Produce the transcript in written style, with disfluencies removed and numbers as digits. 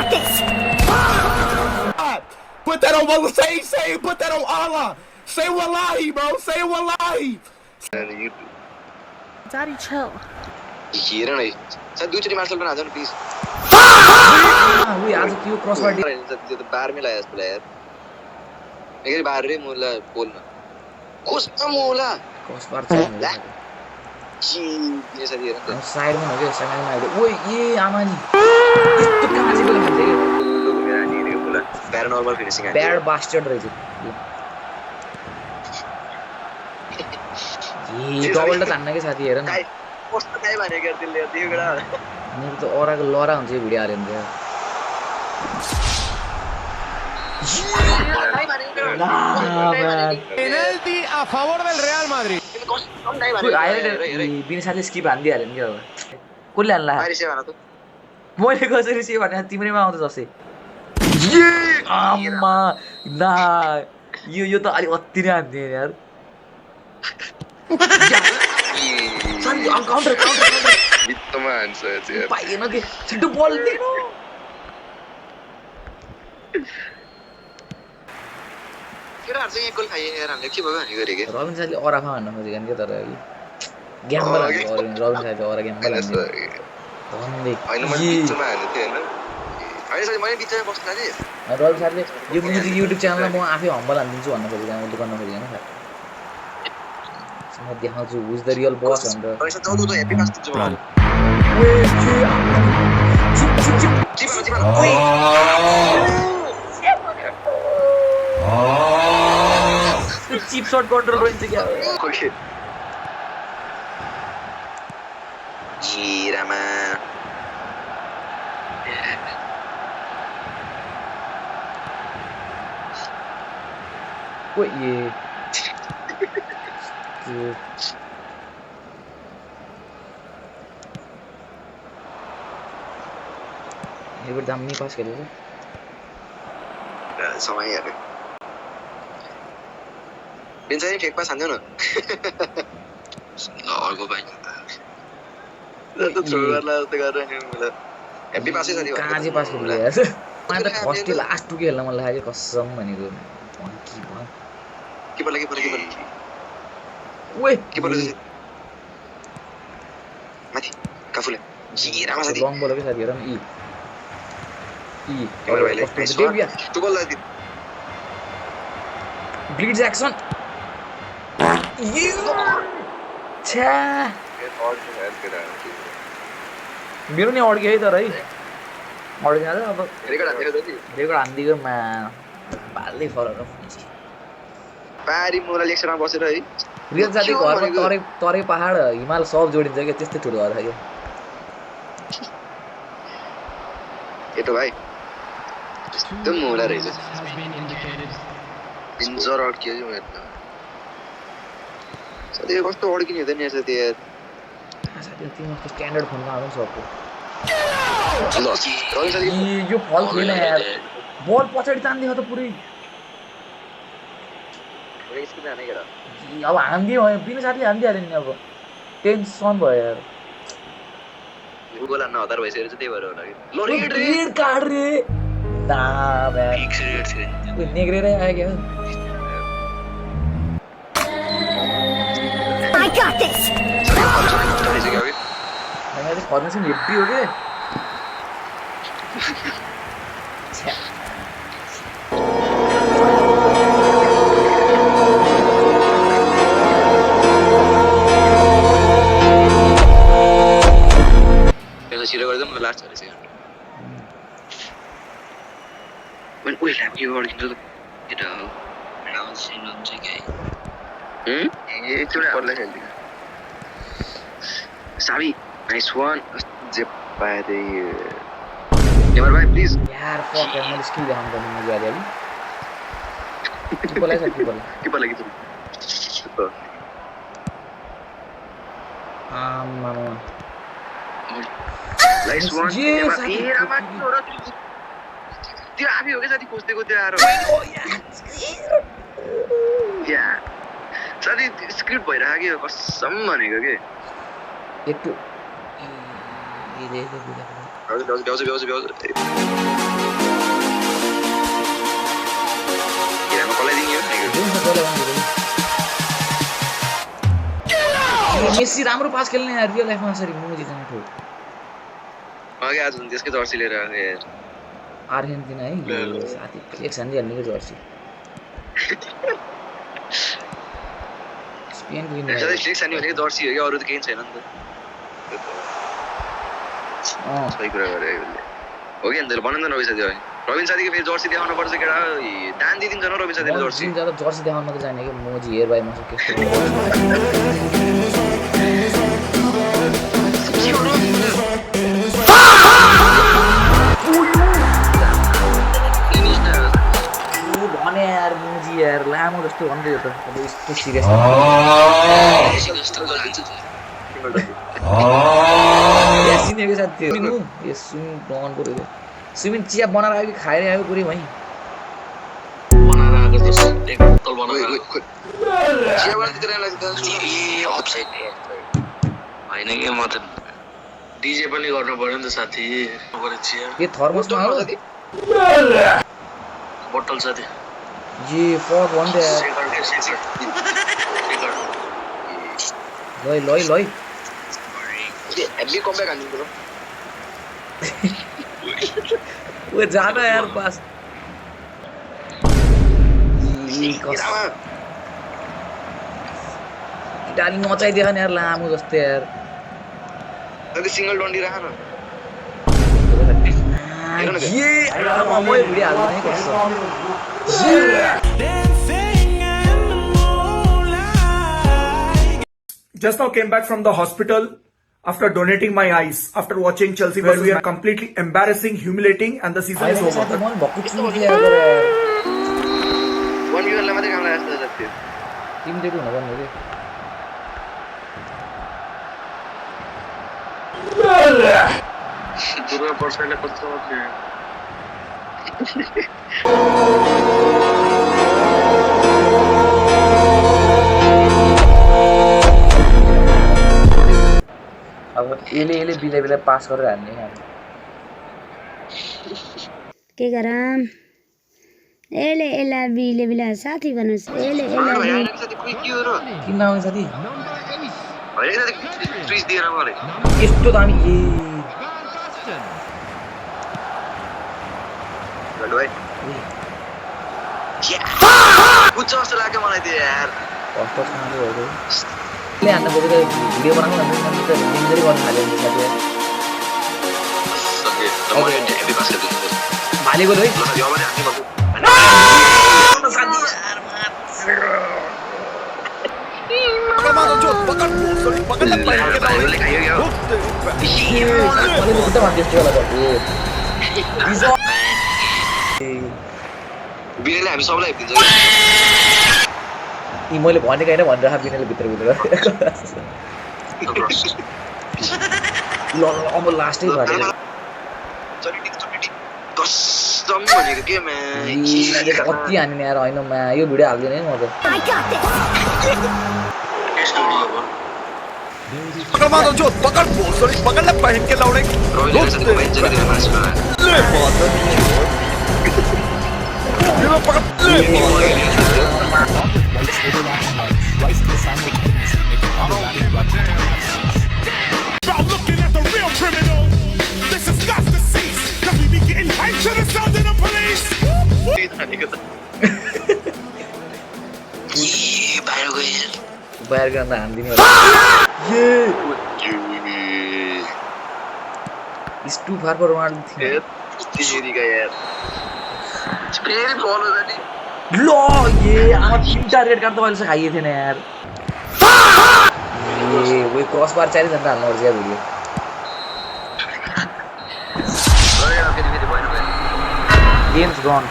got this. Put that on Allah. Say, put that on Allah. Say wallahi, bro. Say wallahi. Daddy, chill. हेर न sir दुईचोटी marshal बना जाऊ न please उही आज क्यू क्रस पार्टी त्यो त बार में लाया जस्तो यार एकरी बार रे मोला बोल्न खोस न मोला क्रस पार छैन जी ये साथी हेर न साइडमा हो के साइडमा आइदे ओइ ए आमानी यस्तो कहाँ चाहिँ बोले खान्छ लोग मेरा नि रे मोला प्यारानर्मल फिनिशिङ आयो ब्याड बास्टर्ड रहेछ ए डबल त तान्न के साथी हेर न कस्तो काई भने के त्यसले त्यो गडा मेरो त औराको लरा हुन्छ भिडियो हाल्यो नि Penalti a favor del Real Madrid. बिना साथी स्किप हान्दिहाल्यो नि के अब कसले हान्ला बाहिर से भन त मैले कसरी से भने तिम्रैमा आउँछ जस्तै आम्मा ना यो त अलि अति नै हान्दियो यार काउन्टर बित्तमा हान्छ यार पाइएन के छिटो बल दिनु केटाहरु चाहिँ एक गोल खाइए यार हामीले के भयो भने गरे के रबिन साथीले अराफा हान्न खोजेको नि के तर ग्याम्बल हान्छ रबिन साथीले अरा ग्याम्बल हान्छ धन्दै हैन म बिचमा हान्नु थियो हैन हैन साथी मैले बिचमा बस्न थिए रबिन साथीले यो म्युजिक युट्युब च्यानलमा म आफै हम्बल हान्दिन्छु भन्न खोजेको मैले गर्न खोजेको हैन म देखाउँछु हुज द रियल बस भनेर पैसा जाऊ त हेपी फास्ट दिन्छु म चिप शॉट कन्ट्रोल रहेछ क्या ओके जीरामा ओ ये हेबर दामी पास गरेको समय हेरे बिन्छ नि फेक पास हान्दियो न अर्को भाइ त छोडला जस्तो गरेर नि मलाई हेपी पासै छ नि कहाँ चाहिँ पास गर्नु यार मलाई त फर्स्ट लास्ट टु खेल्न मन लाग्यो कसम भनेको के पर्ला ओए के पर्ला माथि काफुले जीरामा साथी रङ बोलेको साथी हेर न ई क्यामेरा भाइले तु बोल ला ब्लिड ज्याक्सन छ्या मेरो नि अड्क्यो है तर है अड्किन अब रेकर्ड हान्दिएको मा भाल्दै फरक पारी मोरा लेक्चरमा बसेर है रियल जाति घरमा तरे पहाड हिमाल सब जोडिन्छ क्या त्यस्तै ठुलो घर है ए त भाइ एकदम मोला रहेछ पिन्जर अड्कियो जो हेर्न साथी कस्तो अड्किने हुँदैन यार साथी यार साथी तिम्रो स्ट्यान्डर्ड फोनमा हाल्नु सक्यो ल साथी यो फल थिएन यार बल पछाडि तान्दियो त पुरै स्किन हाने केरा अब हान्दियो बिना साथीले हान्दिहाल्यो नि अब टेन्सन भयो यार गोल हान्न हतार भइसकेर चाहिँ त्यही भएर होला कि ल रेड कार्ड रे ना यार फिक्स रेड छ उयो नेग्रेरै आयो क्या I got this. मैले फर्मेसन हेप्पी हो के छिटो गर्दा मलाई लास्ट छ when we have you already do it around scene on JK ये चुरा पड़ले खेल दिया साबी nice one जे पाए दे नेवर भाई प्लीज यार फक यार मैले स्किल देखाउनु पर्ने मजा आयो अलि बोलाइ सक्छु बोला के पो लागि त आम्मामा nice one ये रामा छोरा त्यो आफै हो के साथी खोज्दै को त्यो आरो या साथी स्क्रिप्ट भइराख्यो कसम भनेको के एक तो ये दे मेसी राम्रो पास खेल्ने यार रियल लाइफमा यसरी मुजी जाने ठो अघि आज त्यसकै जर्सी लिएर आएको यार अर्जेन्टिना है साथी प्लेट सन्जी हाल्नेको जर्सी स्पेन को विन सधैँ फ्लिक्स हान्ने भनेको जर्सी हो कि अरू त केही छैन नि त सही कुरा गरे हो कि अन्त भन न रवि साथी रविन साथीको फेरि जर्सी देखाउन पर्छ केटा दान दिदिन्छ न रविन साथीले जर्सी जर्सी देखाउन मात्रै जाने कि मोजी हेयर बाई मसो के भने यार मोजी यार लामो जस्तो भन्दै हो त अब यस्तो सिरियस सिनेको साथ थियो यो स्विमिङ डन पऱ्यो स्विमिङ चिया बनाएर आयो कि खाएर आयो पुरै भई बनाएर आएको जस्तो एक बोतल बनाएर चिया बनाएर लाग्छ अफसाइड हैन के म त डीजे पनि गर्नु पर्यो नि त साथी गरे चिया के थर्मसमा हो बोतल साथी जी फक भन्दै यार लई हेभी कमब्याक हान्नु पर्यो वो जाना यार पास डाली नचाइदिएन नि यार लामो जस्तो यार अघि सिंगल डन्डी राख न ये म भिडियो हाल्नु नै पर्छ Just now came back from the hospital after donating my eyes after watching Chelsea where we are completely embarrassing, humiliating and the season is over. वन ला मात्रै काम लाग्छ जति टिम देखो न भन्नु के दुर्गा पर्सले कस्तो हो अब एले बिले पास गरेर हान्ने के गरम एले एला बिले साथी भन्नुस् एले एला किन नआउने साथी हैन त ट्विस्ट दिएर मलाई यस्तो दामी ए गल्लो भाइ कुछ जस्तो लाग्यो मलाई त्यो यार कस्तो खानु हो ले हान्न खोजेको भिडियो बनाउनु भन्नु त इन्जरी गर्न थाल्यो नि साथी ओके तपाईले हेभी पास गर्नु भाले गयो है साथी अब पनि हामी गर्छु साथी यार मैले खुट्टा माथि यस्तो वाला गर्छु बिनेले हामी सबैलाई हेपिदिन्छ यी मैले भनेको हैन भनेर बिनेले भित्र ल अब लास्टै भयो कसम भनेको के म्यान कति हान्ने यार हैन म यो भिडियो हाल्दिन है म त पकड़ पहन के लौड़े About looking at the real criminal. This has got to cease. Cause we be getting hyped to the sound of the police. बाहिर गर्न हान्दिने is too far for one thing ल ये आमा तीनटा रेड कार्ड त मैले खाइए थिएन यार ये वो क्रॉस बार चाहिए था हाल्नु पर्छ यार भिडियो गेम्स गन